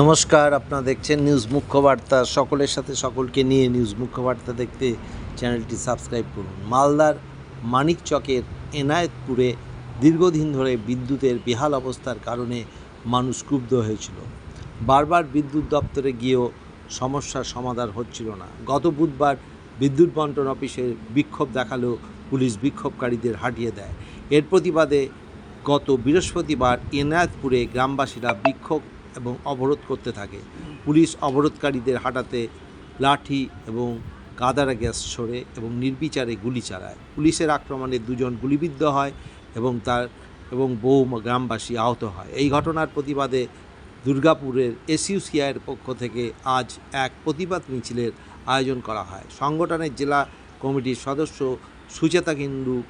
নমস্কার, আপনারা দেখছেন নিউজ মুখ্য বার্তা। সকলের সাথে সকলকে নিয়ে নিউজ মুখ্য বার্তা দেখতে চ্যানেলটি সাবস্ক্রাইব করুন। মালদার মানিকচকের এনায়েতপুরে দীর্ঘদিন ধরে বিদ্যুতের বেহাল অবস্থার কারণে মানুষ ক্ষুব্ধ হয়েছিল। বারবার বিদ্যুৎ দপ্তরে গিয়েও সমস্যার সমাধান হচ্ছিল না। গত বুধবার বিদ্যুৎ বন্টন অফিসে বিক্ষোভ দেখালেও পুলিশ বিক্ষোভকারীদের হাঁটিয়ে দেয়। এর প্রতিবাদে গত বৃহস্পতিবার এনায়েতপুরে গ্রামবাসীরা বিক্ষোভ এবং অবরোধ করতে থাকে। পুলিশ অবরোধকারীদের হাঁটাতে লাঠি এবং কাদারা গ্যাস ছোড়ে এবং নির্বিচারে গুলি চালায়। পুলিশের আক্রমণে দুজন গুলিবিদ্ধ হয় এবং বহু গ্রামবাসী আহত হয়। এই ঘটনার প্রতিবাদে দুর্গাপুরের এসইউসিআইয়ের পক্ষ থেকে আজ এক প্রতিবাদ মিছিলের আয়োজন করা হয়। সংগঠনের জেলা কমিটির সদস্য সুচেতা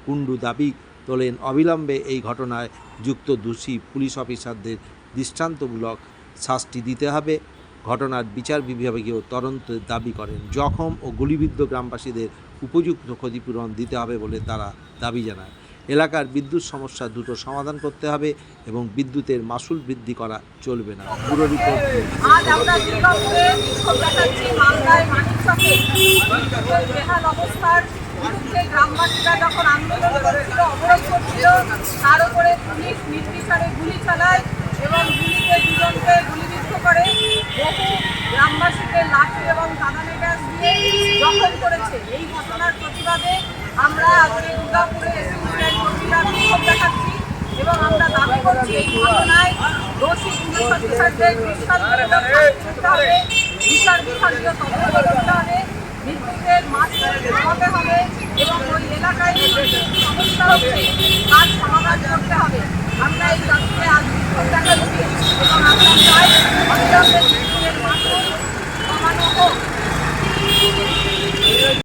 কুণ্ডু দাবি তোলেন, অবিলম্বে এই ঘটনায় যুক্ত দোষী পুলিশ অফিসারদের দৃষ্টান্তমূলক শাস্তি দিতে হবে। ঘটনার বিচার বিভাগীয় তদন্তের দাবি করেন। জখম ও গুলিবিদ্ধ গ্রামবাসীদের উপযুক্ত ক্ষতিপূরণ দিতে হবে বলে তারা দাবি জানায়। এলাকার বিদ্যুৎ সমস্যা দ্রুত সমাধান করতে হবে এবং বিদ্যুতের মাসুল বৃদ্ধি করা চলবে না। পুরো রিপোর্ট। আজ আমরা দুর্গাপুরে বিক্ষোভ দেখাচ্ছি মালদায় মানিকচকে বিদ্যুতের বেহাল অবস্থার বিরুদ্ধে। গ্রামবাসীরা যখন আন্দোলন করছিল, অবরোধ করছিল, তার উপরে পুলিশ নির্বিচারে গুলি চালায় এবং গুলিতে দুজনকে গুলিবিদ্ধ করে, বহু গ্রামবাসীকে লাঠি এবং কাঁদানে গ্যাস দিয়ে জখম করেছে। এই ঘটনার প্রতিবাদে আমরা আজকে দুর্গাপুরে এসইউসিআই কর্মীরা বিক্ষোভ দেখাচ্ছি এবং আমরা দাবি করছি এই ঘটনায় দোষী পুলিশ অফিসারদের দৃষ্টান্তমূলক শাস্তি দিতে হবে, বিচার বিভাগীয় তদন্ত করতে হবে, বিদ্যুতের মাসুল কমাতে হবে এবং ওই এলাকায় যে সমস্যা হচ্ছে তার